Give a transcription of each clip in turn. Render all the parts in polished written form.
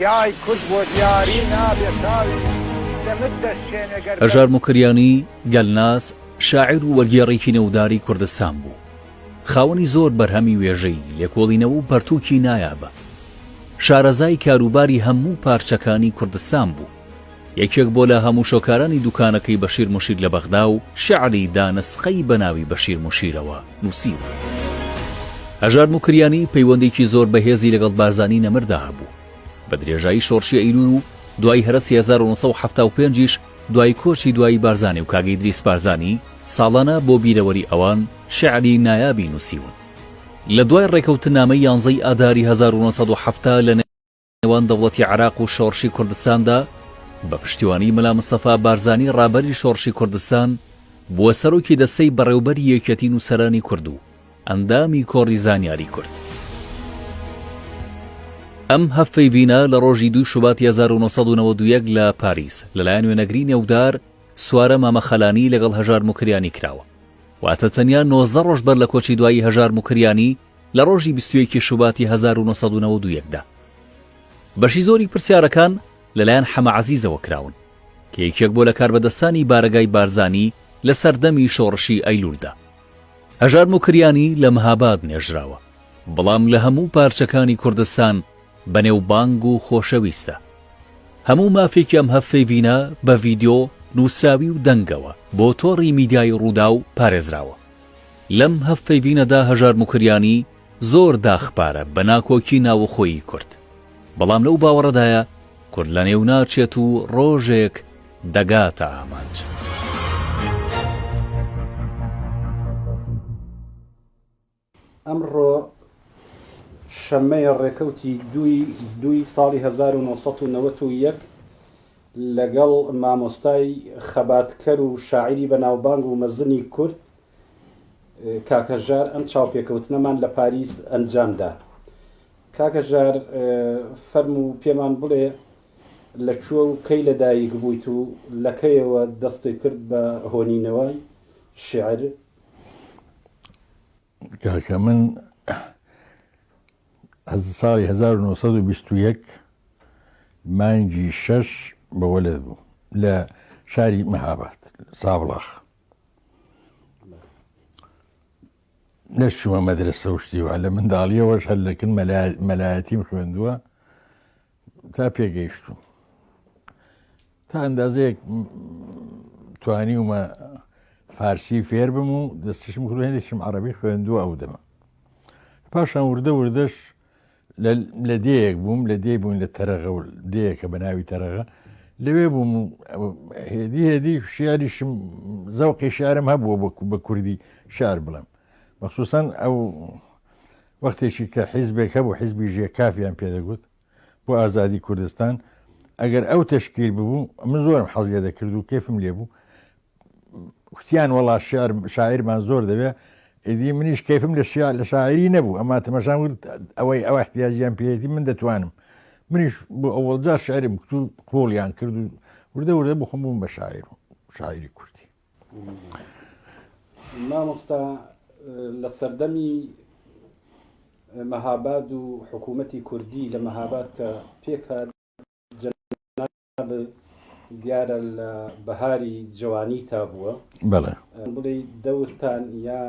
یای کورد بۆ دیاری نابێ تاوی دەمت دەستێنە هەژار موکریانی گەلناس شاعیر و وەرگێڕێکی نەوداری کوردستان بوو. خاوەنی زۆر بەرهەمی وێژەی لێکۆڵینەوە و پەرتووکی نایابە. شارەزای کاروباری هەموو پارچەکانی کوردستان بوو. یەکێک بۆ لە هەموو شۆکارانی دوکانەکەی بەشیر موشیر لە بەغدا و شعری دانسقەی بەناوی بەشیر موشیرەوە نووسیوە. هەژار موکریانی پەیوەندێکی زۆر بەهێزی لەگەڵ بارزانی نەمردا هەبوو. بە درێژایی شۆڕشی ئەیلول و دوای هەرەسی 1975 دوای کۆچی دوایی بارزانی و کاگەی دریس بارزانی ساڵانە بۆ بیرەوەری ئەوان شعری نایابی نووسیون. لە دوای ڕێکەوتنامەی 11 ئاداری 1970 لە نێوان دەوڵەتی عێراق و شۆڕشی کوردستاندا بە پشتیوانی مەلا مستەفا بارزانی ڕابەری شۆڕشی کوردستان بووە سەرۆکی دەستەی بەڕێوەبەری یەکێتی نووسەرانی کورد و ئەندامی کۆڕی زانیاری کورد. ئەم هەفتەی بینە لە ڕۆژی 2 شوباتی 1991 لە پاریس لەلایەن وێنەگری نێودار سوارە مامەخەلانی لەگەڵ هەژار موکریانی کراوە. واتە تەنیا 19 ڕۆژ بەر لە کۆچی دوایی هەژار موکریانی لە ڕۆژی 21 شوباتی 1992دا. بەشی زۆری پرسیارەکان لەلایەن حەمە عەزیزەوە کراون کە یەکێک بۆ لە کاربەدەستانی بارگای بارزانی لە سەردەمی شۆڕشی ئەیلولدا. هەژار موکریانی لە مەهاباد نێژراوە، بەڵام لە هەموو پارچەکانی کوردستان بەنێوبانگ و خۆشەویستە. هەموو مافێکی ئەم هەفتەی بینە بە ڤیدیۆ، نووسراوی و دەنگەوە بۆ تۆڕی میدیای ڕوودا و پارێزراوە. لەم هەفتەی بینەدا هەژار موکریانی زۆر داخپارە بە ناکۆکی ناوخۆیی کورد، بەڵام لەو باوەڕەدایە کورد لە نێو ناچێت و ڕۆژێک دەگاتە ئامانج. ئەمڕۆ شەممەیە ڕێکەوتی دوی ساڵی 1991 لەگەڵ مامۆستای خەباتکەر و شاعیری بەناوبانگ و مەزنی کورد کاکەژار ئەم چاوپێکەوتنەمان لە پاریس ئەنجامدا. کاکەژار فەرم و پێمان بڵێ لەکوێ و کەی لەدایک بوویت و لەکەیەوە دەستی کرد بە هۆنینەوەی شێعر؟ کاکە من ساڵی 1921 مانگی 6 بەوەلد بوو لە شاری مەهاباد سابڵاخ. نەچوومە مەدرسە و شتیوە لە منداڵیەوەش هەلەکن مەلایەتیم خوێندووە تا پێگەیشتوم. تا ئەندازەیەک توانیومە فارسی فێر بم و دەستشم کرد هێندێکشم عەرەبی خوێندووە ئەو دەمە. پاشان وردە وردەش لە دێیەک بووم، لە دێ بوون لە تەرەغە و دەیەکە بە ناوی تەرەغە لەوێ بووم. هێدی شیاریشم زەوقی شارم هەبووە بە کوردی شار بڵم، مەخسووسەن ئەو وەختێکی کە حیزبێک هەبوو حیزبی ژێکافیان پێدەگوت بۆ ئازادی کوردستان. ئەگەر ئەو تەشکیل ببوو من زۆرم حەزیە دەکرد و کێفم لێ بوو. وتیان وەڵا شاعیرمان زۆر دەبێ، ئیدی منیش کەیفم لە شاعری نەبوو، ئەما تەمەشام کرد ئەوەی ئەو احتیاجیان پێێتی من دەتوانم. منیش بۆ ئەوەڵجار شاعرم کورد و قۆڵیان کرد و وردە وردە بخۆم بووم بە شاعری کوردی. مامۆستا لە سەردەمی مەهاباد و حکوومەتی کوردی لە مەهاباد کە پێکات جەناب دیارە لە بەهاری جوانی تا بووە، بەڵێ بڵێ دەورتان یا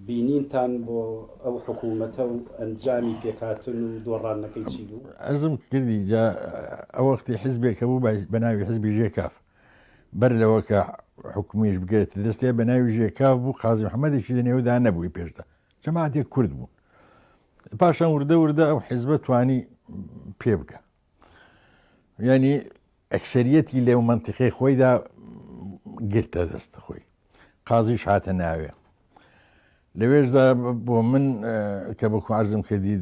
بینینتان بۆ ئەو حکوومەتە و ئەنجامی پێکاتن و دۆڕانەکەی چی بوو؟ ئەزم کردی جا ئەو وەختی حیزبێکە بوو بە ناوی حیزبی ژێکاف، بەر لەوە کە حکومیش بگرێت دەستێ بە ناوی ژێکاف بوو، قازی محەممەدێکی لەنێودا نەبووی پێشدا، جەماعەتێک کورد بوون. پاشان وردە وردە ئەو حیزبە توانی پێ بکە، یعنی ئەکسەریەتی لێو منتیقی خۆیدا گرتە دەستە خۆی، قازیش هاتە ناوێ. لەوێشدا بۆ من کە بەکو عەرزم کردی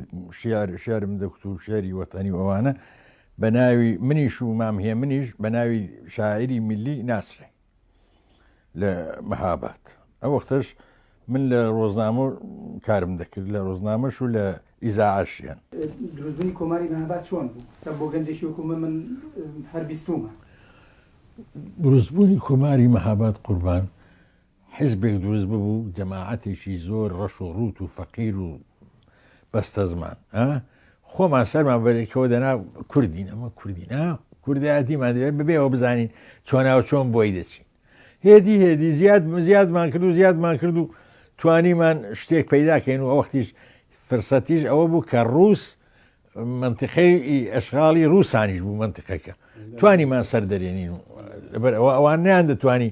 شارم دەکوت و شاری وەتانی ئەوانە بە ناوی منیش و مامهێ منیش بە ناوی شاعری میلی ناسرێ لە مەهاباد. ئەو وەختەش من لە ڕۆژنامە کارم دەکرد، لە ڕۆژنامەش و لە ئیزاعەشیان. دروستبوونی کۆماری مەهاباد چۆن بوو؟ بۆ گەنجێکی وەکومە من هەر بیستومە. دروستبوونی کۆماری مەهاباد قوربان حیزبێک دروست ببوو، جەماعەتێکی زۆر ڕەش و ڕوت و فەقیر و بەستە زمان خۆمان سەرمان بەرێکەوە دەنا کوردین ئەمە کوردین کوردایەتیمان دەوێت ببێەوە بزانین چۆناوە چۆن بۆی دەچین هێدی زیادمان کرد و توانیمان شتێک پەیداکەین و ئەوەختیش فرسەتیش ئەوە بوو کە ڕووس منتیقەی ئەشغاڵی ڕووسانیش بوو منتیقەکە توانیمان سەر دەرێنین و لەبەر ئەوان نیان دەتوانی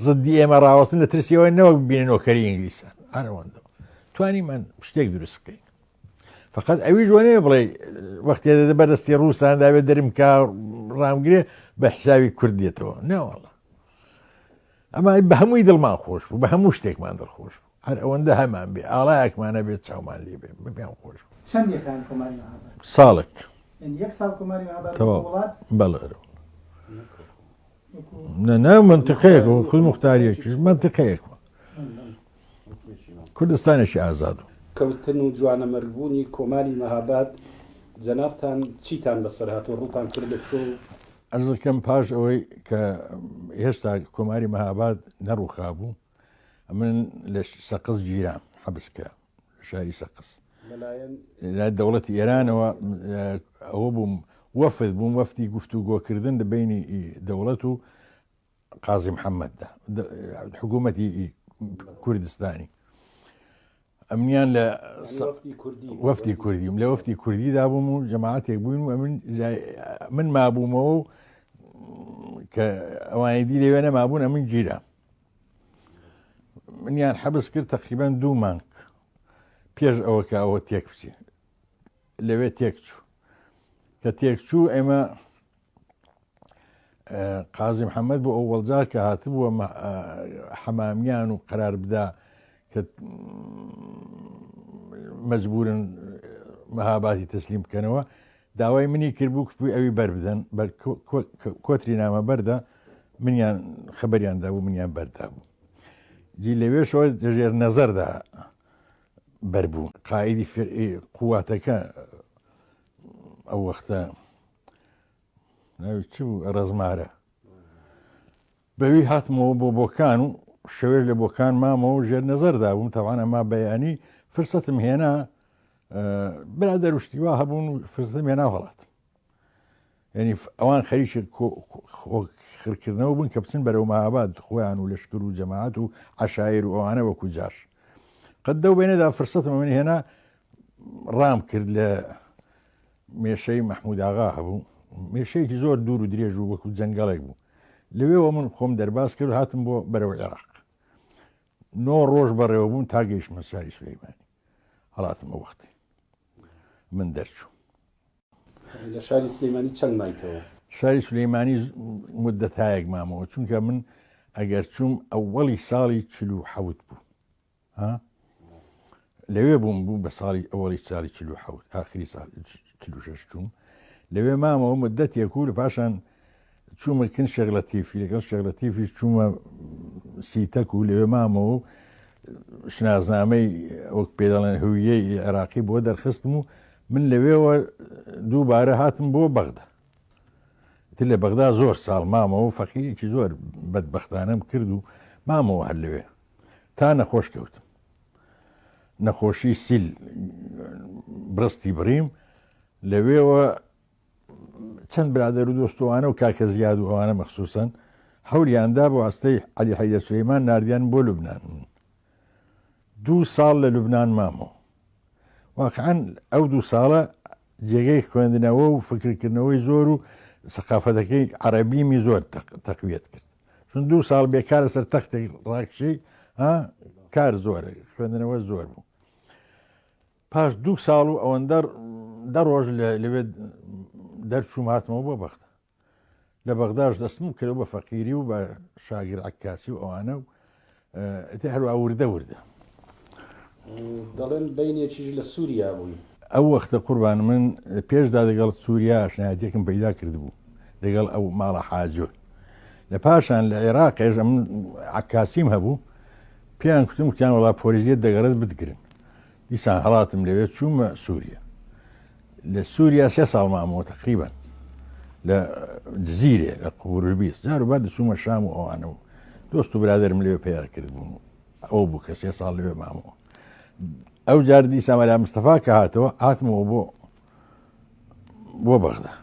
زدی ئێمە ڕاوەستن لە ترسیەوەی نەوە ببینن ئۆکەری ئینگلیسان هەروەندەوە توانیمان شتێک دروست بکەین فقط ئەویش وەنێ بڵێ وەختی دەدە بەدەستی ڕووسان داوێت دەرم کا ڕامگرێ بە حساوی کوردێتەوە ناوەڵە ئەمە بە هەمووی دڵمان خۆش بوو بە هەموو شتێکمان دڵخۆش بوو هەر ئەوەندە هەمان بێ ئاڵایەکمانە بێت چاومان لێ بێ بەپیان خۆش بوو چەندی خان کۆماری مەهاباد ساڵێک یەک ساڵ کۆماری مەهاباد وڵات بەڵێ نه منتیقەیەک خود مختاریەکیش منتیقەیەکمە کوردستانێکی ئازاد و کەوتن و جوانە مەرگبوونی کۆماری مەهاباد جەنابتان چیتان بەسەر هاتووە ڕووتان کردێتۆ ئەرز دەکەم پاش ئەوەی کە هێشتا کۆماری مەهاباد نەڕووخا بوو من لە سەقز گیرام حەبسکە شاری سەقز لە دەوڵەتی ئێرانەوە ئەوە بووم وەفد بووم وەفتی گفتوگۆکردن لە بینی دەوڵەت و قازی محەممەددا حکوومەتی کوردستانی ئەمنیان لە وەفتی کوردیم لە وەفتی کوردیدا بووم و جەماعەتێک بووین و من مابوومەوە و کە ئەوانەی دی لەوێ نەمابوون ئەمن گیرە منیان حەبس کرد تقریبان 2 مانگ پێش ئەوە کە ئەوە تێک بچێ لەوێ تێک چوو کە تێک چوو ئێمە قازی محەممەد بۆ ئەو وەڵجا کە هاتبووە حەمامیان و قەرار بدا کە مەجبورن مەهاباتی تەسلیم بکەنەوە داوای منی کردبوو کتبووی ئەوی بەربدەن کۆتری نامە بەردا منیان خەبەریاندا بوو منیان بەردا بوو جی لەوێشەوە دەژێر نەزەردا بەربوو قائیدی قوواتەکە ئەو وەختە ناوی چ بوو ڕزمارە بەوی هاتمەوە بۆ بۆکان و شەوێش لە بۆکان مامەوە ژێر نەزەردا بووم تاوان ئەما بەیانی فرسەتم هێنا برا دەروشتیوا هەبوون و فرسەتم هێنا وڵات ینی ئەوان خەریکی خڕکردنەوە بوون کە بچن بەرەو مەهاباد خۆیان و لەشکر و جەماعەت و عەشایر و ئەوانە وەکو جاش قەت دەو بێنێدا فرسەتم من هێنا ڕام کرد لە مێشەی مەحموود ئاغا هەبوو مێشەیەکی زۆر دوور و درێژ و وەکو جەنگەڵێک بوو لەوێەوە من خۆم دەرباز کرد هاتم بۆ بەرەو عێراق 9 ڕۆژ بەڕێوە بوون تا گەیشتمە شاری سولەیمانی هەڵاتمە وەختی من دەرچوو لە شاری سلەیمانی چەند مایتەوە شاری سولەیمانی مدەتایەک مامەوە چونکە من ئەگەر چووم ئەوەڵی ساڵی 47 بوو لەوێ بوو بە ساڵی ئەوەڵی ساڵی 47 ئاخری ساڵی 46 چووم لەوێ مامەوە مدەتێک و لە پاشان چوومە کن شەغلەتیفی لەگەڵ شەغلەتیفی چوومە سیتەک و لەوێ مامەوە شنازنامەی وەک پێدەڵێن هویەی عێراقی بۆ دەرخستم و من لەوێەوە دووبارە هاتم بۆ بەغدا تر لە بەغدا زۆر ساڵ مامەوە فەقیرێکی زۆر بەدبەختانەم کرد و مامەوە هەر لەوێ تا نەخۆش کەوتم نەخۆشی سیل برستی بڕیم لەوێەوە چەند برادەر و دۆستوانە و کاکە زیاد و ئەوانە مەخسووسن هەوریاندا بۆ ئاستەی عەلی حەیدەر سولەیمان ناردیان بۆ لوبنان 2 ساڵ لە لوبنان مامەوە واقعەن ئەو 2 ساڵە جێگەی خوێندنەوە و فکرکردنەوەی زۆر و سەقافەتەکەی عەرەبیمی زۆر تەقویەت کرد چون 2 ساڵ بێکارە سەر تەختێک ڕاکشەی کار زۆرە خوێندنەوە زۆر بوو پاش 2 ساڵ و ئەوەندە 10 ڕۆژ لەوێ دەرچووم هاتمەوە بۆ بەغدا لە بەغداش دەستم کردەوە بە فەقیری و بە شاگیر عەکاسی و ئەوانە و هەروە وردە دەڵێن بینێکیش لە سووریا بووی ئەو وەختە قوربان من پێشدا دەگەڵ سووریا ئاشنایەتێکم پەیدا کرد بوو لەگەڵ ئەو ماڵە حاجۆ لە پاشان لە عێراقێش من عەکاسیم هەبوو پێیان کوتم وتیان وەڵا پۆلیزیەت دەگەڕێت بتگرن دیسان هەڵاتم لەوێ چوومە سووریا لە سووریا 3 ساڵ مامەوە تقریبا لە جزیرێ لە قوڕبیست جار و بعد دەچوومە شام و ئەوانە و دۆست و برادەرم لەوێ پەیدا کرد بووم ئەو بوو کە 3 ساڵ لەوێ مامەوە ئەو جار دیسان مەلا مستەفا کە هاتەوە هاتمەوە بۆ بۆ بەغدا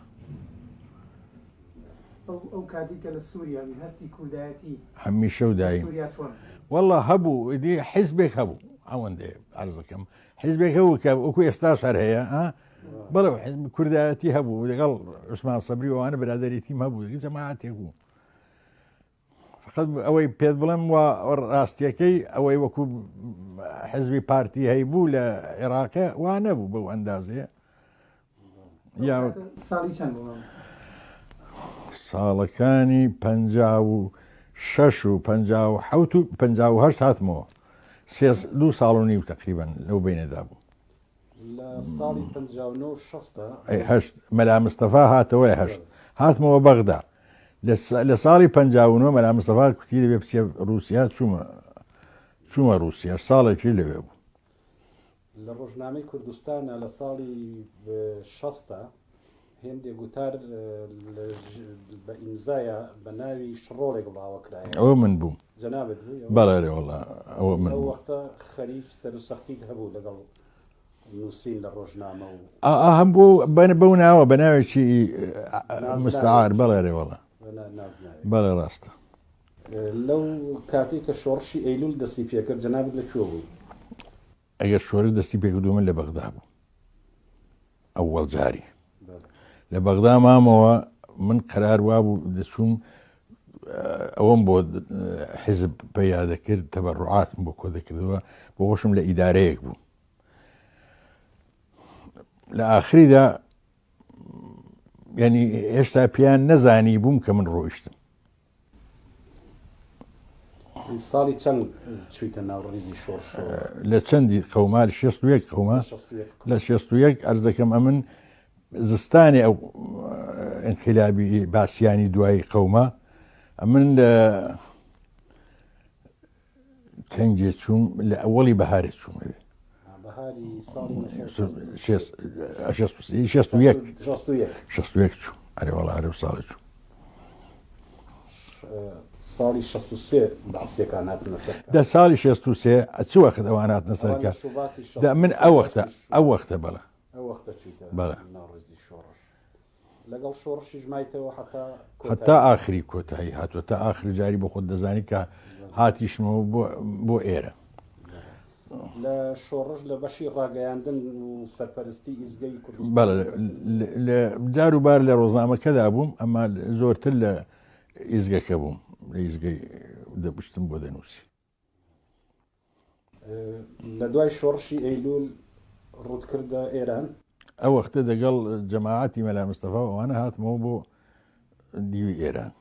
ئەو کاتێککە لە سووریا هەستی کوردایەتی هەمیشە و دایم سووریا چۆن والله هەبوو دی حیزبێک هەبوو ئەوەندێ عرزەکەم حیزبێک هەبوو کە وەکو ئێستا شەر هەیە بەڵێ حیزب کوردایەتی هەبوو لەگەڵ عوسمان سەبری ئەوانە برادەرێتیم هەبوو جەماعەتێک بوو فقط ئەوەی پێت بڵێم وە ڕاستیەکەی ئەوەی وەکو حزبی پارتی هەیبوو لە عێراقە وا نەبوو بەو ئەندازەیە ساڵی چەند بوو ساڵەکانی 56 و 57 و 58 هاتمەوە 2 ساڵ و نیو تقریبا لەو بینەدا بوو لە ساڵی 59 هەشت مەلا مستەفا هاتەوە لە هەشت هاتمەوە بەغدا لە ساڵی 59 مەلا مستەفا کوتی دەبێ بچێ رووسیا چوومە رووسیا ساڵێکی لەوێ بوو لە ڕۆژنامەی کوردستانە لە ساڵی 60 هێندێک گوتار بە ئیمزایە بە ناوی شڕۆڵێک بڵاوەکرایە ئەوە من بووم جەنابەت بەڵێ وەڵا ئەوە من ئەو وەختە خەریک سەر و سەختیت هەبوو لەگەڵ نووسین لە ڕۆژنامە و هەم بۆ بەو ناوە بە ناوێکی مستعار بەڵێ وەڵا بەڵێ ڕاستە لەو کاتێک کە شۆڕشی ئەیلول دەستی پێکرد جەنابەت لەکوێ بووی ئەگەر شۆڕش دەستی پێکردووە من لە بەغدا بوو ئەوەڵ جاری لە بەغدا مامەوە من قەرار وا بوو دەچووم ئەوەم بۆ حیزب پەیدا دەکرد تەبەڕوعاتم بۆ کۆ دەکردەوە بۆ خۆشم لە ئیدارەیەک بوو لە ئاخریدا یعنی هێشتا پیان نەزانی بووم کە من ڕۆیشتم ساڵی چەند چوویتە ناو ڕیزی شۆڕش لە چەندی قەوما لە 61 قەوما لە 61 ئەرز دەکەم ئەمن زستانی ئەو ئینقلابی باسیانی دوایی قەوما ئەمن لە کەنگێ چووم لە ئەوەڵی بەهارێت چووم چوو ئەرێوەڵ عرب ساڵی چوو ساڵی 63 بەعسیەکان هاتنە سەر دە ساڵی 63 چ وەخت ئەوان هاتنە سەرکە من ئەو وەختە بەڵە بەڵە لەگەڵ شۆڕشی ژمایتەوە حتا ئاخری کۆتایی هاتووە تا ئاخری جاری بۆ خۆت دەزانی کە هاتیشمەوە بۆ ئێرە لە شۆڕش لە بەشی ڕاگەیاندن و سەرپەرستی ئیزگەی کوردستان بەڵێ لە جار و بار لە ڕۆژنامەکەدا بووم ئەمە زۆرتر لە ئیزگەکە بووم لە ئیزگەی دەپشتم بۆ دەنووسی لە دوای شۆڕشی ئەیلول ڕوودکردە ئێران ئەو وەختە دەگەڵ جەماعەتی مەلا مستەفا ئەوانە هاتمەوە بۆ دیوی ئێران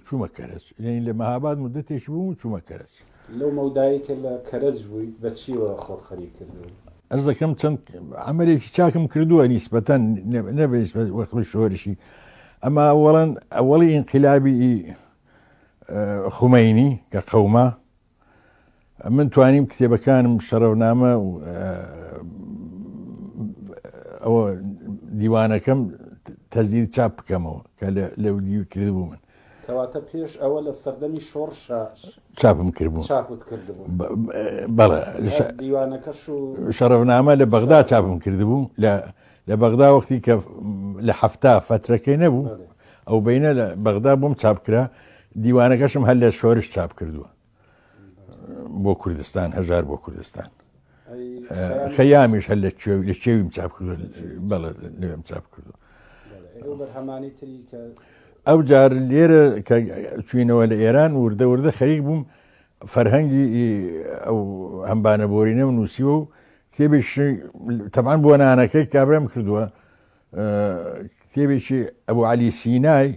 چوومە کەرەچ لە مەهاباد مدەتێکی بووم و چوومە کەرەچ لەو مەودایی کە لە کەرەج بوویت بە چیوە خۆت خەریک کردو ئەرز دەکەم چەند عەمەلێکی چاکم کردووە نیسبەتەن نەبێ نیسبەت وەختی شۆڕشی ئەمە ئەوەڵەن ئەوەڵی ئینقلابی خومەینی کە قەوما من توانیم کتێبەکانم شەرەونامە و ئەوە دیوانەکەم تەزدید چاپ بکەمەوە کە لەو دیوی کرد بوو من کەواتە پێش ئەوە لە سەردەمی شۆڕش چاپم کردبوو چاپت کردبوو بەڵێ دیوانەکەش و شەرەونامە لە بەغدا چاپم کردبوو لە بەغدا وەختی کە لە هەفتا فترەکەی نەبوو ئەو بینە لە بەغدا بۆم چاپکرا دیوانەکەشم هەر لە شۆڕش چاپ کردووە بۆ کوردستان هەژار بۆ کوردستان خەیامیش هەر لە چێویم چاپ کردو بەڵێ لەوێم چاپ کردو ئەو جار لێرە کە چوینەوە لە ئێران وردە وردە خەریک بووم فەرهەنگی ئەو هەمبانە بۆرینە نووسیوە و کتێبێکی تەمان بۆ نانەکەی کابرام کردووە کتێبێکی ئەبوو عەلی سینای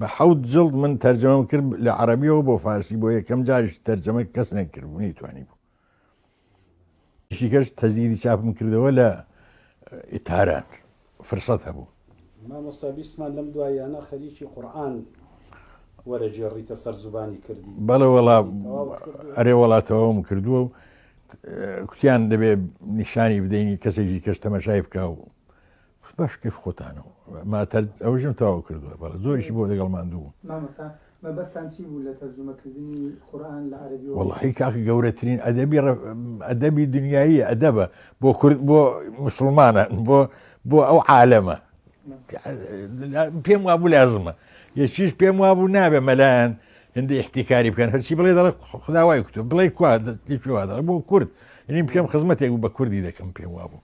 بە 7 جڵد من تەرجەمەم کرد لە عەرەبیەوە بۆ فارسی بۆ یەکەم جاریش تەرجەمە کەس نەکردبوو نەیتوانی بوو شیکەش تەزیدی چاپم کردەوە لە ئیتاران فرسەت هەبوو مامۆستا بیستمان لەم دوایانە خەریکی قورئان وەرەگێڕیتە سەر زوبانی کردی بەڵێ وەڵا ئەرێ وڵاتەوەم کردووە و کوتیان دەبێ نیشانی بدەینی کەسێکی کەس تەمەشای بکە و باش کەف خۆتانەوە ئەوژم تەواو کردووە بەڵێ زۆریشی بۆ لەگەڵ ماندوو مەبەستان چی بوو لە تەرجمەکردنی قورئان لە عەرەبی؟ والله کاکە گەورەترین ئەدەبی دنیایی ئەدەبە بۆ کورد بۆ مسلمانە بۆ ئەو عالەمە پێم وابوو لازمە یەکیش پێم وابوو نابێ مەلایەن هەندێک احتیکاری بکەن هەرچی بڵێ دەڵێ خوداوای کتۆ بڵێ کوا دەڵێ بۆ کورد یعنی پێم خزمەتێک بوو بە کوردی دەکەم پێم وابوو.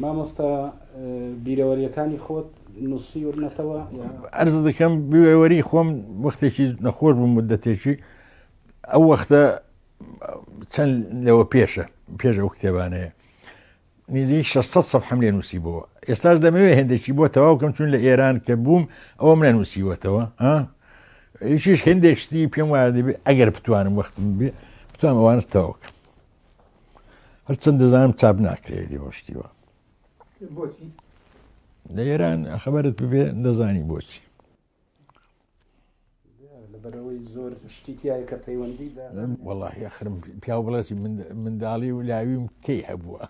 مامۆستا بیرەوەریەکانی خۆت نووسی وردنەتەوە؟ ئەرز دەکەم بیرەوەری خۆم وەختێکی نەخۆش بوو مدەتێکی ئەو وەختە چەند لەوە پێش ئەو کتێبانەیە نزیک 600 سەفحەم لێ نووسیبەوە. ئێستاش دەمەوێت هێندێکی بۆ تەواو بکەم چون لە ئێران کە بووم ئەوەم نەنووسیوەتەوە هیچیش هێندێک شتی پێم وایە دەبێت ئەگەر بتوانم وەختم بێ بتوانم ئەوانە تەواو بکەم هەرچەند دەزانم چاپ ناکرێت لێوە شتیوە. بۆچی؟ لە ئێران خەبەرت ببێ دەزانی بۆچی. لەبەرەوەی زۆر شتی تایە کە پەیوەندیدا والله یاخرم پیاو بڵێتی منداڵی و لاویم کەی هەبووە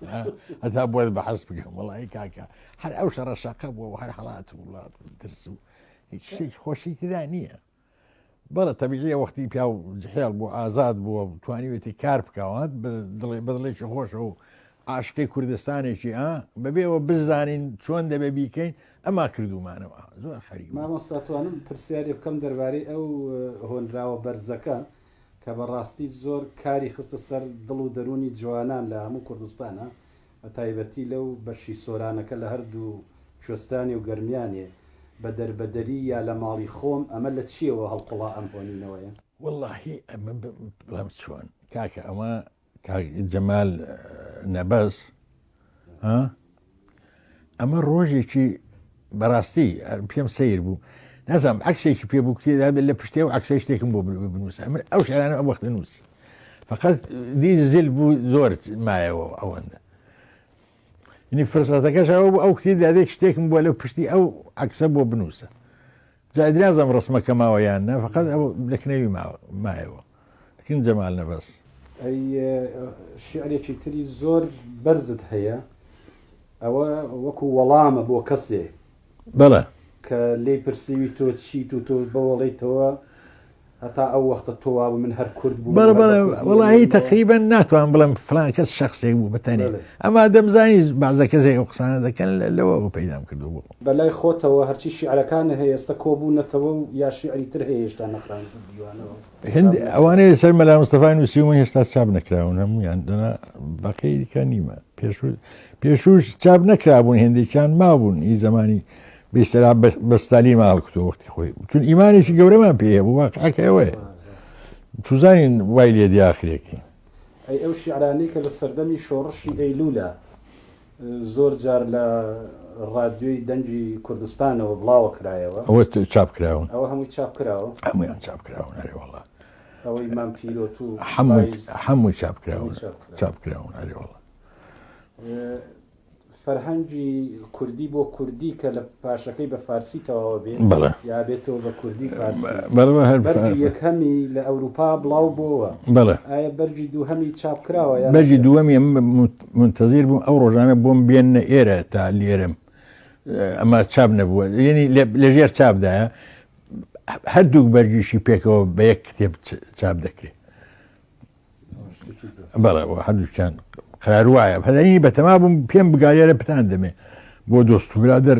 هەتا بۆت بەحەز بکەم وڵی کاکە هەر ئەو شەڕە شەقە بووە و هەر هەڵات و وڵات و ترس و هیچ شتێکی خۆشی تدا نییە. بەڵە تەبیعیە وەختی پیا و جحێڵ بۆ ئازاد بووە توانیوێتی کار بکەوات بەدڵێکی خۆشە و عاشقی کوردستانێکی بەبێەوە بزانین چۆن دەبێ بیکەین ئەما کردومانەوە زۆر خەریک. مامۆستاتوانم پرسیاری بکەم دەربارەی ئەو هۆنراوە بەرزەکە کە بەڕاستی زۆر کاری خستە سەر دڵ و دەرونی جوانان لە هەموو کوردستانە بە تایبەتی لەو بەشی سۆرانەکە لە هەردوو کوێستانی و گەرمیانێ بە دەربەدەری یا لە ماڵی خۆم ئەمە لە چیەوە هەڵقڵا ئەم هۆنینەوەیە؟ واللهی ئەمە بڵم چۆن کاکە ئەمە جەمال نەبەس ئەمە ڕۆژێکی بەڕاستی پێم سیر بوو نازانم عکسێکی پێ بوو کتێدا لە پشتێ و عکسەی شتێکم بۆ بنووسە من ئەو شارانە ئەم وەختە نووسی فقط دی زل بوو زۆر مایەوە ئەوەندە ینی فرسەتەکەش ئەو بوو ئەو کتێ دادێک شتێکم بووە لەو پشتی ئەو عکسە بۆ بنووسە جادرازم ڕسمەکە ماوەیان نە فقط ئەو لەکنەوی مایەوە لەکن جەمال نەبەس. ئەی شیعرێکی تری زۆر بەرزت هەیە ئەوە وەکو وەڵامە بۆ کەسێ بەڵێ کە لێی پرسیوی تۆ چیت و تۆ بەوەڵیتەوە هەتا ئەو وەختە تۆوا من هەر کورد بوو وڵی تقریبا ناتوان بڵم فلان کەس شخصێک بوو بەتەنێ ئەما دەمزانی بازە کەسێک ئەو قسانە دەکەن لەوە پەیدام کردو بوو بەلای خۆتەوە هەرچی شیعرەکانە هەیە ئێستا کۆبوونەتەوە و یا شیعری تر هەیە هێشتا نەخران دیوانەوە هند ئەوانەیە سەر مەلا مستەفای نووسی و من هێشتا چاپ نەکراون هەمویان دەنا بەقەی دیکە نیمە پێشوش چاپ نەکرابوون هێندێکیان مابوون هی زمانی بێسەرا بەستانی ماڵکتۆ وەختی خۆی چون ئیمانێکی گەورەمان پێەیە بوو واقعەکەوەیە چوزانین وای لێ دیاخرێکی ئەی ئەو شیعرانەی کە لە سەردەمی شۆڕشی ئەیلولە زۆر جار لە ڕادیۆی دەنجی کوردستانەوە بڵاوە کرایەوە ئەوە چاپ کراون ئەوە هەمووی چاپ کراوە هەمویان چاپ کراون هەرێ وەڵا ئەوەی مام پیرۆت و هەمووی چاپ کراون هەرێ وەڵا. فەرهەنگی کوردی بۆ کوردی کە لە پاشەکەی بە فارسی تەواوە بێت یا بێتەوە بە کوردی فارسی بەرجی یەکەمی لە ئەوروپا بڵاو بووە ئایا بەرجی دووهەمی چاپ کراوە بەرجی دووەمی منتەزیر بووم ئەو ڕۆژانە بۆم بێنە ئێرە تا لێرم ئەمە چاپ نەبووە یعنی لەژێر چاپدایە هەردوو بەرگیشی پێکەوە بە یەک کتێب چاپ دەکرێت بەڵێ هەردووچیان قرار وایە هەدانی بەتەما بووم پێم بگاریارە پتان دەمێ بۆ دۆست و برادر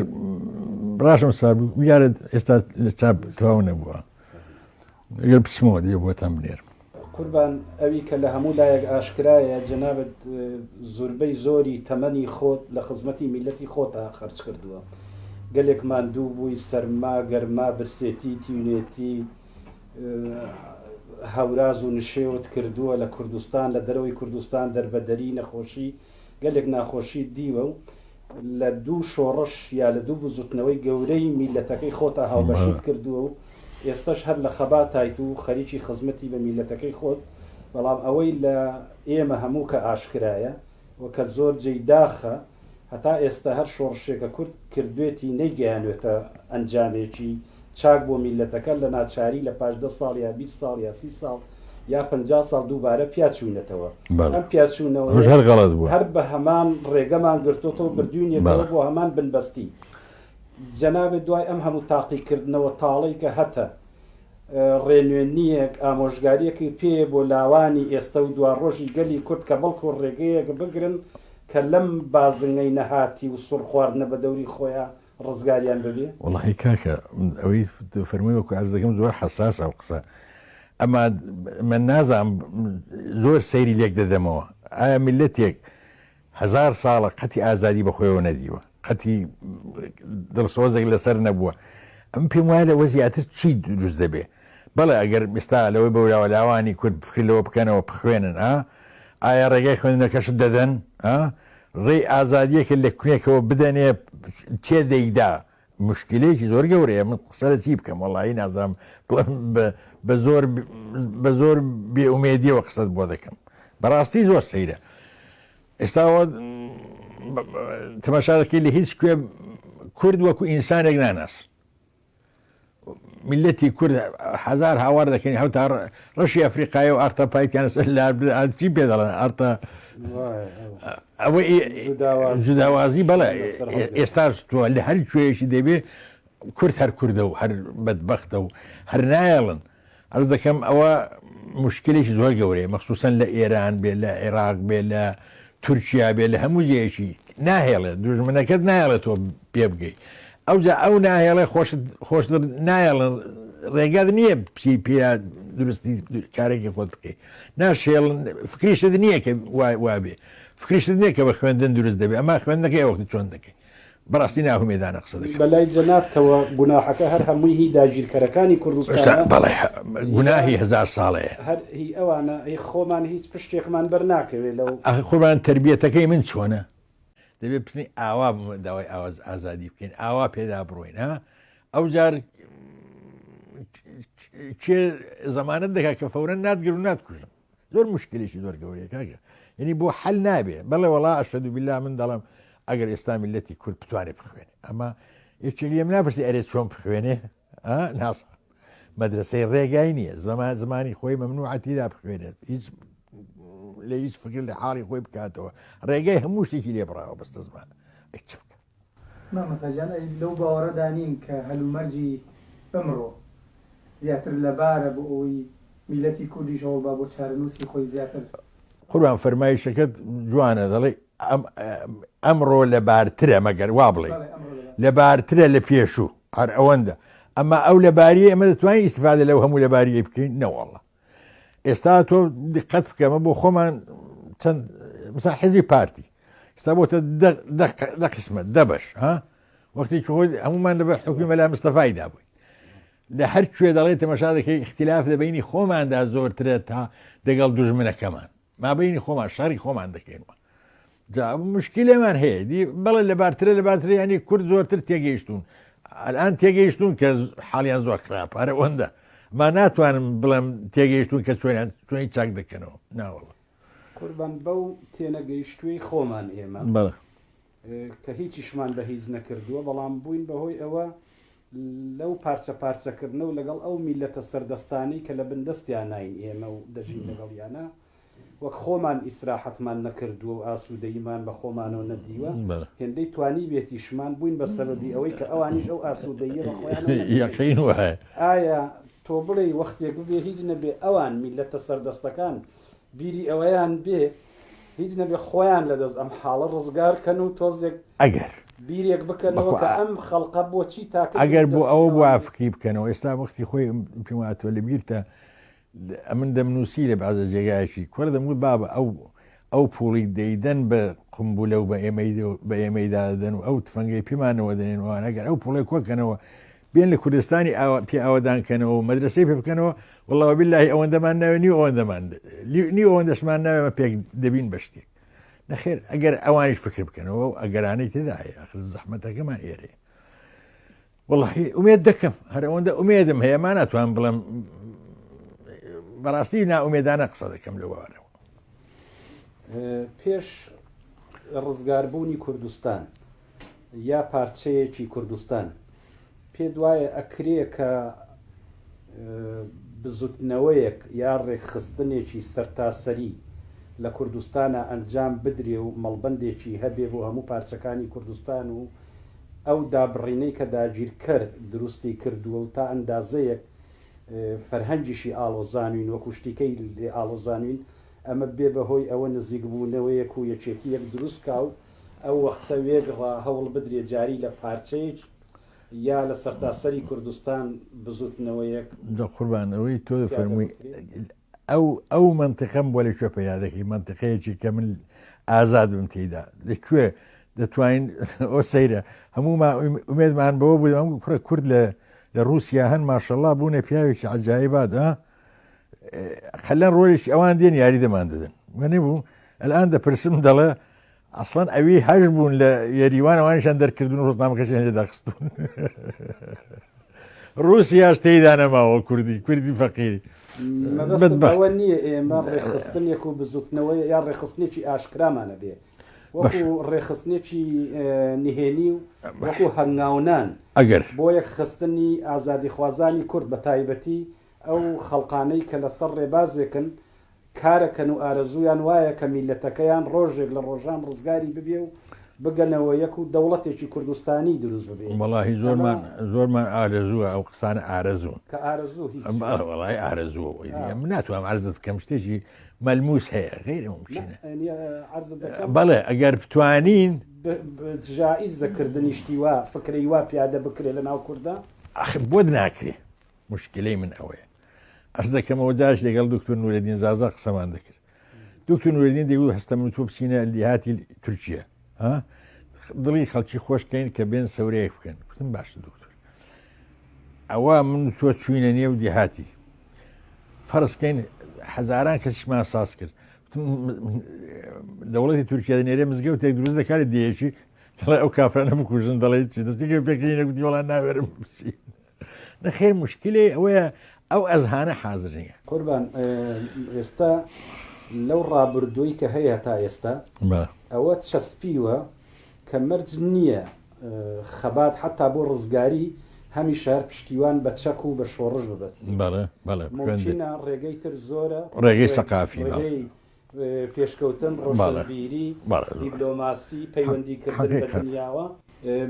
ڕاشم سار بوو یارت ئێستا لە چاپ تەواو نەبووە ئەگەر پچمەوە دێ بۆتان بنێرم. قوربان ئەوی کە لە هەموو لایەک ئاشکرایە جەنابەت زۆربەی زۆری تەمەنی خۆت لە خزمەتی میلەتی خۆتا خەرج کردووە گەلێکمان دوو بووی سەرما گەرما برسێتی تیونێتی هەوراز و نشێوت کردووە لە کوردستان لە دەرەوەی کوردستان دەربەدەری نەخۆشی گەلێک ناخۆشی دیوە و لە دوو شۆڕش یا لە دوو بزوتنەوەی گەورەی میلەتەکەی خۆتا هاوبەشیت کردووە و ئێستش هەر لە خەباتایت و خەریکی خزمەتی بە میلەتەکەی خۆت بەڵام ئەوەی لە ئێمە هەموو کە ئاشکرایە وەکە زۆر جێداخە هەتا ئێستا هەر شۆڕشێکە کورد کردوێتی نەیگەیانوێتە ئەنجامێکی چاک بۆ میلەتەکە لە ناچاری لە پاش 10 ساڵ یا 20 ساڵ یا 30 ساڵ یا 50 ساڵ دووبارە پیاچوونەتەوە ئەم پیاچوونەوە هەر بە هەمان ڕێگەمان گرتوتەوە بردوونیەوە بۆ هەمان بنبەستی جەنابێت دوای ئەم هەموو تاقیکردنەوە تاڵی کە هەتە ڕێنوێنیەک ئامۆژگاریەکی پێ بۆ لاوانی ئێستا و دوا ڕۆژی گەلی کورد کە بەڵکو ڕێگەیەک بگرن کە لەم بازنگەی نەهاتی و سوڕ خواردنە بە دەوری خۆیان ڕزگاریان ببێ. وڵی کاکە ئەوەی فەرمووی وەکو ئەرز دەکەم زۆر حساس ئەو قسە ئەمە من نازانم زۆر سەیری لێک دەدەمەوە ئایا میلەتێک 1000 ساڵە قەتی ئازادی بەخۆیەوە نەدیوە قەتی دڵسۆزێک لەسەر نەبووە ئەم پێم وایە لەوە زیاتر چی دروست دەبێ بەڵێ ئەگەر ئێستا لەوەی بەوراوە لاوانی کورد بخلەوە بکەنەوە بخوێنن ئایا ڕێگای خوێندنەکەشت دەدەن ڕێی ئازادیەکە لە کوێکەوە بدەنێ چێ دەیدا مشکلێکی زۆر گەورەیە من قسەرە چی بکەم وەڵایی نازانم بە زۆر بێئومێدیەوە قسەت بۆ دەکەم بەڕاستی زۆر سەیرە ئێستاوە تەماشا دەکەی لە هیچ کوێ کورد وەکو ئینسانێک ناناس میلەتی کورد 1000 هاوار دەکەین هەوتا ڕەشی ئەفریقای و ئارتە پایتیان چی پێ دەڵێن ئارتە ئەوە جوداوازی بەڵێ ئێستا تۆ لە هەر کوێیەکی دەبێ کورد هەر کووردە و هەر بەدبەختە و هەر نایەڵن ئەرز دەکەم ئەوە مشکلێکی زۆر گەورەیە مەخسووسەن لە ئێران بێ لە عێراق بێ لە تورکیا بێ لە هەموو جێیەکی ناهێڵێت دوژمنەکەت نایەڵێت تۆ پێ بگەی ئەوجا ئەو ناهێڵێ خۆشتر نایەڵن ڕێگات نییە پسی پێ درستی کارێکی خۆت بکەیت ناشێڵن فکریشت نییە کە وابێ فکریشت نییە کە بە خوێندن دروست دەبێت ئەما خوێندەکەی وەختی چۆن دەکەی بەڕاستی ناهومێدانە قسە دەکەی بەلای جەنابتەوە گوناحەکە هەر هەمووی هی داگیرکەرەکانی کوردستان بەڵێ گوناهی 1000 ساڵەیە هەر هی ئەوانە هی خۆمان هیچ پشتێکمان بەرناکەوێت لەو خۆمان تربیەتەکەی من چۆنە دەبێت بتنی ئاوا داوای ئاواز ئازادی بکەین ئاوا پێدا بڕۆین ئەو جار کێ زەمانەت دەکات کە فەورەن ناتگرن و ناتکوژن زۆر مشکلێکی زۆر گەورەیە کاکە یعنی بۆ حەل نابێ بەڵێ وەڵا ئەشهەدو بالله من دەڵێم ئەگەر ئێستا میلەتی کورد بتوانێت بخوێنێ ئەمە یەکێک لێم ناپرسی ئەرێ چۆن بخوێنێ ناسا مەدرسەی ڕێگای نییە زمانی خۆی مەمنوعەتیدا بخوێنێت هیچ لە هیچ فکر لە حاڵی خۆی بکاتەوە ڕێگای هەموو شتێکی لێ بڕاوە بەستە زمان چ بکە مەساجان لەو باوەڕەدانین کە هەلومەرجی ئەمڕۆ زیاتر لەبارە بۆ ئەوی میلەتی کوردیشەوە با بۆ چارەنووسی خۆی زیاتر قوربان فەرمایشەکەت جوانە دەڵێ ئەمڕۆ لەبارترە مەگەر وا بڵێ لەبارترە لە پێشوو هەر ئەوەندە ئەمە ئەو لەباریە ئەمە دەتوانین ئیسفادە لەو هەموو لەباریە بکەین نەوەڵە ئێستا تۆ دقت بکەمە بۆ خۆمان چەند مثلا حزبی پارتی ئێستا بۆتە دە قسمت دەبەش وەختی خۆی هەمومان لەبەر حکومی مەلا مستەفای دابووین لە هەر کوێ دەڵێت تەماشا دەکەی اختلاف دەبینی خۆماندا زۆرترە تا دەگەڵ دوژمنەکەمان مابینی خۆمان شاری خۆمان دەکەینەوە جا مشکلێمان هەیە دی بەڵێ لەبارترە ینی کورد زۆرتر تێگەیشتون ئەلان تێگەیشتون کە حاڵیان زۆر خراپە هەرە ئەوەندە ما ناتوانم بڵێم تێگەیشتون کە چۆنی چاک دەکەنەوە ناوەڵە قوربان بەو تێنەگەیشتووی خۆمان ئێمە کە هیچیشمان بە هیچ نەکردووە بەڵام بووین بەهۆی ئەوە لەو پارچەکردنە و لەگەڵ ئەو میلەتە سەردەستانی کە لە بندەستیان ناین ئێمە و دەژین لەگەڵیانە وەک خۆمان ئیسراحەتمان نەکردووە و ئاسوودەیمان بە خۆمانەوە نەدیوە هێندەی توانی بێتیشمان بووین بە سەبەبی ئەوەی کە ئەوانیش ئەو ئاسوودەیە بە خۆیان یەقین وایە ئایا تۆ بڵێ وەختێک ببێ هیچ نەبێ ئەوان میلەتە سەردەستەکان بیری ئەوەیان بێ هیچ نەبێ خۆیان لەدەست ئەم حاڵە ڕزگارکەن و تۆزێک ئەگەر بیرێک بکەنەوە کە ئەم خەڵقە بۆچی تاکە ئەگەر بۆ ئەوە بۆ فکری بکەنەوە ئێستا وەختی خۆی پێماتوە لە بیرتە ئەمن دەمنووسی لە بەعزە جێگایشی کوەر دەمگوت بابە ئەو پوڵی دەیدەن بە قمبولە و بە ئێمەیدادەن و ئەو تفەنگەی پێمانەوە دەنێنەوە ئەگەر ئەو پوڵی کۆکەنەوە بێن لە کوردستانی پێ ئاوادانکەنەوە و مەدرسەی پێ بکەنەوە وەڵڵەوە بیللاهی ئەوەندەمان ناوێ نیو ئەوەندەمان نیو ئەوەندەشمان ناوێمە پێک دەبین بە شتێک نەخێر ئەگەر ئەوانیش فکر بکەنەوە و ئەگەرانەی تێداهەیە ئەخر زەحمەتەکەمان ئێرێ وەڵڵاهی ئومێد دەکەم هەر ئەوەندە ئومێدم هەیە ما ناتوان بڵێم بەڕاستی ناومێدانە قسە دەکەم لەوارەوە پێش ڕزگاربوونی کوردستان یا پارچەیەکی کوردستان پێ دوایە ئەکرێ کە بزوتنەوەیەک یا ڕێکخستنێکی سەرتاسەری لە کوردستانە ئەنجام بدرێ و مەڵبەندێکی هەبێ بۆ هەموو پارچەکانی کوردستان و ئەو دابڕینەی کە داگیرکەر دروستی کردووە و تا ئەندازەیەک فەرهەنگیشی ئاڵۆزانوین وەکو شتێکەی ئاڵۆزانوین ئەمە بێ بەهۆی ئەوە نزیک بوونەوەیەک و یەکێتی یەک دروست کاو ئەو وەختە وێگڕا هەوڵ بدرێ جاری لە پارچەیەک یا لە سەرتاسەری کوردستان بزوتنەوەیەک قوربانەوەی تۆ فەرمووی ئەو منتقەم بۆ لەکوێ پەیدا دەکەی منتقەیەکی کە من ئازاد بم تێیدا لەکوێ دەتوانین ئەو سەیرە هەموو ئومێدمان بەوە بوو ئەم کوڕە کورد لە رووسیا هەن ماشەڵڵا بوونە پیاوێکی عجایبات خەلەن ڕۆیشی ئەوان دێن یاری دەمان دەدەن وەنێ بوو ئەلان دەپرسم دەڵێ ئەسڵەن ئەوی هەش بوون لە یاریوان ئەوانیشان دەرکردون و ڕۆژنامەکەشیان لێ داخستون رووسیاش تێیدا نەماوە کوردی فەقیری ئەوە نییە ئێمە ڕێخستنێک و بزوتنەوەی یا ڕێخستنێکی ئاشکرامانە بێ وەکو ڕێخستنێکی نهێنی و وەکو هەنگاونان ئەگەر بۆ یەک خستنی ئازادی خوازانی کورد بە تایبەتی ئەو خەڵقانەی کە لەسەر ڕێبازێکن کارەکەن و ئارەزویان وایە کە میلەتەکەیان ڕۆژێک لە ڕۆژان ڕزگاری ببێ و بگەنەوە یەک و دەوڵەتێکی کوردستانی دروست ببێ وەڵاهی زۆرمان ئارەزووە ئەو قسانە ئارەزوون کە ئارەزوو وەڵای ئارەزووە من ناتوانم عرضت بکەم شتێکی مەلموس هەیە غیرە ممکنە بەڵێ ئەگەر بتوانین جائز دەکردنی شتی وا فکرەی وا پیادە بکرێ لە ناو کووردا بۆ ناکرێ مشکلەی من ئەوەیە ئەس دەکەمەوە جاش لەگەڵ دکتۆر نورەدین زازا قسەمان دەکرد دکتۆر نورەدین دەیگوت هەستە من تۆ بچینە دیهاتی تورکیا دڵی خەڵکی خۆشکەین کە بێن سەورەیەک بکەن گوتم باشە دکتۆر ئەوە من تۆ چوینە نێو دیهاتی فەرزکەین هەزاران کەسیشمان ساز کرد دەوڵەتی تورکیا دەنێرێ مزگەوتێک دروست دەکاری دێشی دەڵێ ئەو کافرانە بکوژن دەڵێ چی دەستێکی پێکەی نەگوتی وەڵام ناوێرم بچین نەخێر مشکلێ ئەوەیە ئەو ئەزهانە حازر نییە قوربان ئێستا لەو ڕابردووی کە هەیە تا ئێستا ئەوە چەسپیوە کە مەرج نییە خەبات حتا بۆ ڕزگاری هەمی شار پشتیوان بە چەک و بە شۆڕژ ببەست ممکنە ڕێگەی تر زۆرە ڕێگەی سەقافی پێشکەوتن ڕۆژبیری دیپلۆماسی پەیوەندیکردن بە دنیاوە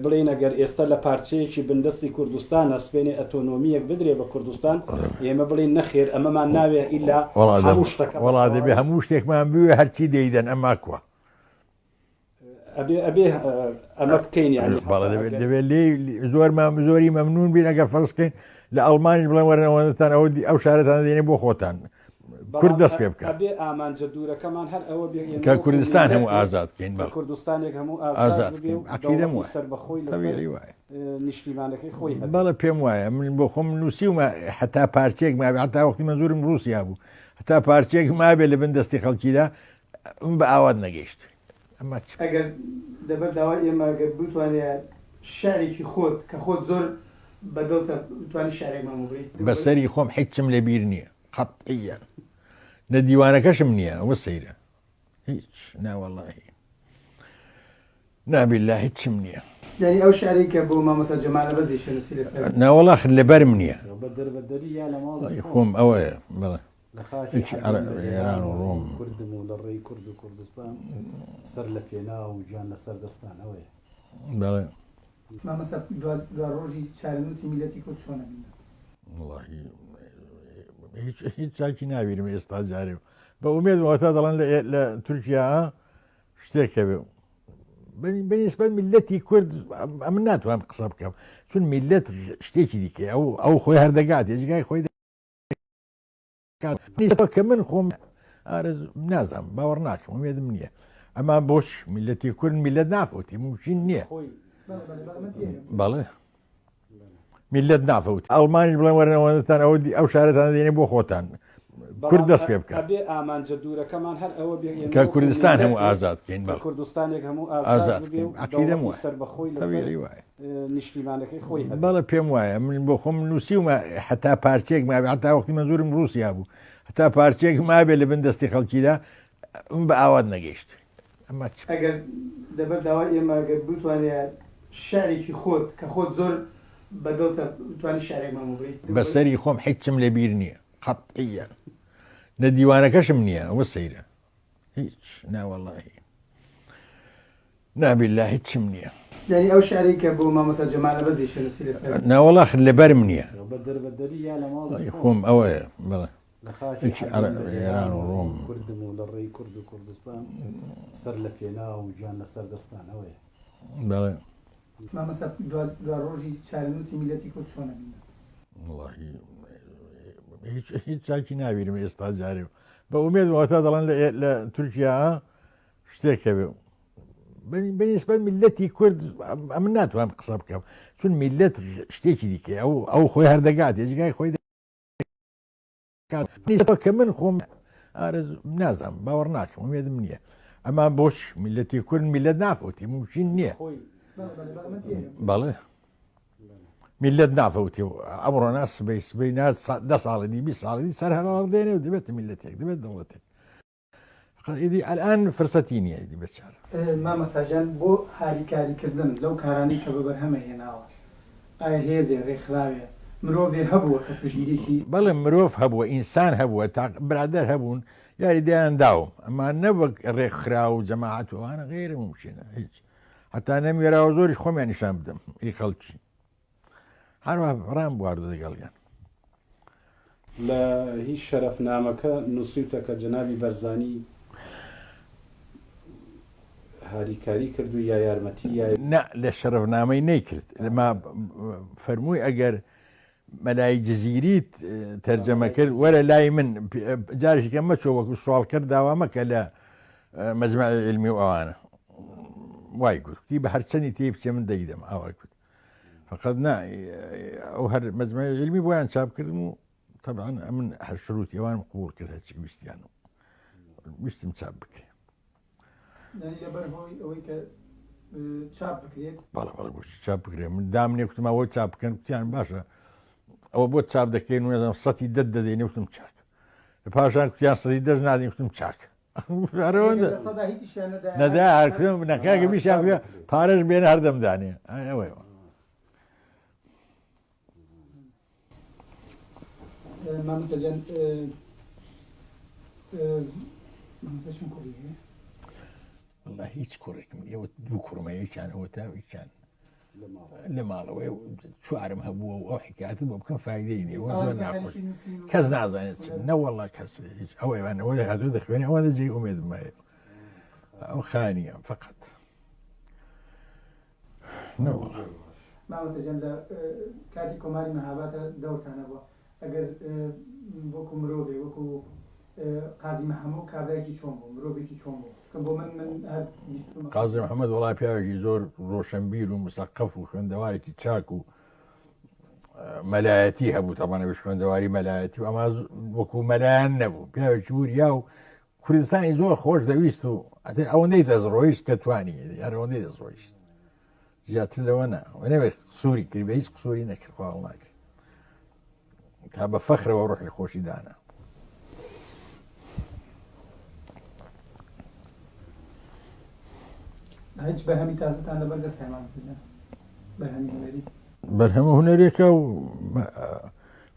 بڵێن ئەگەر ئێستا لە پارچەیەکی بندستی کوردستان ئەسپێنێ ئەتۆنۆمیەک بدرێ بە کوردستان ئێمە بڵێن نەخێر ئەمەمان ناوێ ئیلا هەموو شتەکە وەڵا دەبێ هەموو شتێکمان بوێ هەرچی دەیدەن ئەمما کووە ئەبێ ئەمە بکەین یانی دەبێت لێ زۆری مەمنون بین ئەگەر فەرزکەین لە ئەڵمانیش بڵێن وەرنەوەتان ئەو شارەتان دێنێ بۆ خۆتان کورد دەست پێ بکە ئەبێ ئامانجە دوورەکەمان هەر ئەوە کە کوردستان هەموو ئازاد بکەین کوردستانێک هەموو ئازاد عەقیدەم سەر بەخۆی نیشتیمانەکەی خۆی بەڵێ پێم وایە من بۆ خۆم نووسیومە هەتا پارچێک مابێ هەتا وەختی مەزورم رووسیا بوو هەتا پارچێک مابێ لە بن دەستی خەڵکیدا بە ئاوات نەگەیشت ئەمە ئەگەر دەبەر داوای ئێمە ئەگەر بتوانێت شعرێکی خۆت کە خۆت زۆر بەدڵتە بتوانانی شعرێکمان بڵێیت بەسەری خۆم هیچم لەبیر نییە قەتعیە لە دیوانەکەشم نییە ئەوە سەیرە هیچ ناوەڵاهی نابیللا هیچم نییە یعنی ئەو شعرێک کە بۆ مامۆستا جەمالە بەزی شنووسی لەسەر ناوەڵاخ لەبەرم نییە بەدەری یا لە ماڵی خۆم ئەوەیە بڵێ ئێران و ڕۆم کوردم و لە ڕێی کورد و کوردستان سەر لە پێنا و گیان لەسەر دەستان ئەوەیە بەڵێ مامۆستا دوا ڕۆژی چارەنووسی میلەتی کورد چۆنە وڵاهی هیچ چاکی ناویرم ئێستا جارێ بە ئومێد واتە دەڵێن لە تورکیا شتێک هەبێ بەنسبەت میلەتی کورد ئەمن ناتوانم قسە بکەم چون میلەت شتێکی دیکە ئەو خۆی هەردەگات هێزگای خۆی کە من خۆم نازانم باوەڕ ناکەم ئومێدم نییە ئەما بۆش میلەتی کورد میلەت نافەوتی ممکن نییە بەڵێ میلەت نافەوت ئەڵمانیش بڵێن وەرنەوەتان ئەو شارەتان دێنێ بۆ خۆتان کورد دەست پێ بکە ئەبێ ئامانجە دوورەکەمان هەر ئەوە کە کوردستان هەموو ئازاد بکەین کوردستانێک هەموو ئازاد عەقیدەم وایە سەر بەخۆی نیشتیمانەکەی خۆی بەڵێ پێم وایە من بۆ خۆم نووسیومە هەتا پارچێک مابێ هەتا وەختی مەزورم رووسیا بوو هەتا پارچێک مابێ لە بن دەستی خەڵکیدا بە ئاوات نەگەیشت ئەمە ئەگەر دەبەر داوای ئێمە ئەگەر بتوانێت شعرێکی خۆت کە خۆت زۆر بەدڵتە بتوانی شعرێکمان بڵێیت بەسەری خۆم هیچم لەبیر نییە قەتعیە لە دیوانەکەشم نییە ئەوە سەیرە هیچ ناوەڵاهی نابیللا هیچم نییە يعني ئەو شعرێک کە بۆ مامۆستا جەمالە بەزی شەنووسی لەسەر ناوەڵا لەبەرم نییە بەدەربەدەری یا لە ماڵی خۆم ئەوەیە بڵێ لە خاکی ئێران و ڕۆم کوردم و لە ڕێی کورد و کوردستان سەر لە پێنا و گیان لەسەر دەستان ئەوەیە بەڵێ مامۆستا دوا ڕۆژی چارەنووسی میلەتی کورد چۆنە بینە وڵاهی هیچ چاکی ناویرم ئێستا جارێ بە ئومێد واتە دەڵێن لە تورکیا شتێک هەبێ بەنسبەت میلەتی کورد ئەمن ناتوانم قسە بکەم چون میلەت شتێکی دیکە ئەو خۆی هەردەگات هێزگای خۆی کە من خۆم نازانم باوەڕ ناکەم ومێدم نییە ئەمە بۆش میلەتی کورد میلەت نافەوتی موچین نییە بەڵێ میلەت نافەوتی و ئەمڕۆ ناس سبەی ناز 10 ساڵی 20 ساڵی سەر هەڵ دێنێ و دەبێت میلەتێک دەبێت دەوڵەتێک الآن فرصتی نییە دی بەچارە مامۆستاجان بۆ هاریکاریکردن لەو کارانی کە بەبەرهەمە هێناوە ئایا هێزێ ڕێکخراوێ مرۆڤێ هەبووە کە پشگیریی بەڵێ مرۆڤ هەبووە ئینسان هەبووە تا برادەر هەبوون یاری دایان داوم ئەمە نەوەک ڕێکخرا و جەماعەت وانە غێرە ممکنە هیچ هەتا نەمێراوە زۆری خۆمیان نیشان بدەم ئی خەڵکی هەروە ڕام بواردە دەگەڵیان لە هیچ شەرەفنامەکە نووسیتە کە جەنابی بەرزانی هاریکاری کردو یا یارمەتی یا نە لە شەرەفنامەی نەیکرد لەما فەرمووی ئەگەر مەلای جززیریت تەرجەمە کرد وەرە لای من جارێکە مەچۆ وەکو سوال کرد داوا مەکە لە مەجمع علمی و ئەوانە وای گوتی بە هەرچەندی تێ بچێ من دەیدەم ئاوای کوت فقط نا ئەو هەر مەجمع علمی بۆیان چاپ کردم و طبعا من هەر شروعی ئەوان قبول کرد هەرچی ویستیان و ویستم چاپ بکرێ ئەوەی کە چاپ بکرێت بەڵێ چاپ بکرێ من دامنێ کوتم ئەوە چاپ بکەن کوتیان باشە ئەوە بۆ چاپ دەکەین وێزم 100 دەدەێنێ وتم چاک لە پاشان کوتیان 100 نادین وتم چاک نەدا هەرکردم نەکاکە میشان پارەش بێنە هەردەمدانێ ئەوەی مامۆستاجان مامۆستا چۆن کوڕیە والله هیچ کوڕێکم ئێوە دوو کوڕمەیەکیان ئەوە تاویان لە ماڵەوەی چوارم هەبووە و ئەو حکاتت بۆ بکەم فایدەی نیە کەس نازانێت نەوەڵا کەس هیچ ئەوەیوانەوە هاتوو دەخوێنێ ئەوە دەجێ ئومێدم مایە ئەو خانیە فقط مامۆستاجان لە کاتی کۆماری مەهاباتە دەورتانە بووە ئەگەر وەکو مرۆڤێ وەکو قازی محەممەد کابراایکی چۆن بوو مرۆڤێکی چۆن بوو بۆ من قازی محەممەد وڵای پیاوێکی زۆر ڕۆشنبیر و مسەقف و خوێندەوارێکی چاک و مەلایەتی هەبوو تەمانە بە خوێندەواری مەلایەتی و ئەما وەکو مەلایەن نەبوو پیاوێکی وریا و کوردستانی زۆر خۆش دەویست و ئەوەندەی دەستڕۆیشت کە توانی هەرەوەندەی دەستڕۆیشت زیاتر لەوە نا نەوێت قسووری کرد بە هیچ قسووری نەکرد خۆڵ ناکرد تا بە فەخرەوە ڕۆحی خۆشی دانا هیچ بەرهەمی تازتان لەبەر دەستای مامۆستا بەرهەمی هونەری بەرهەمە هونەرێکە و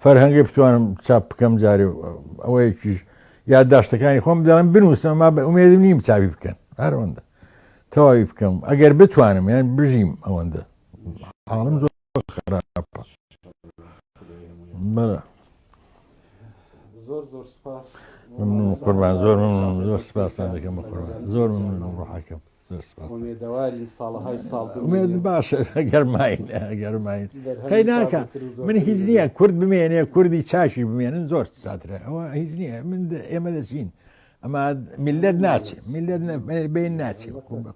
فەرهەنگی بتوانم چاپ بکەم جارێ ئەوەیەکیش یادداشتەکانی خۆم دەڵم بنووسم ما بە ئومێدم نیم چاوی بکەن هەروەندە تەواوی بکەم ئەگەر بتوانم یان بژیم ئەوەندە حاڵم زۆر خراپە بەڵێ زۆر سوپاس ممنون قوربان زۆر ممنون زۆر سپاسان دەکەم بە قوربان زۆر ممنون ڕۆحەکەم زۆر سپاس ئومێدەواری ساڵەهای ساڵ ئومێد باشە گەرماین قەی ناکە من هیچ نییە کورد بمێنێ کوردی چاشی بمێنن زۆر چاترە ئەوە هیچ نییە من ئێمە دەچین ئەمە میلەت ناچێ میلەت بین ناچێ بە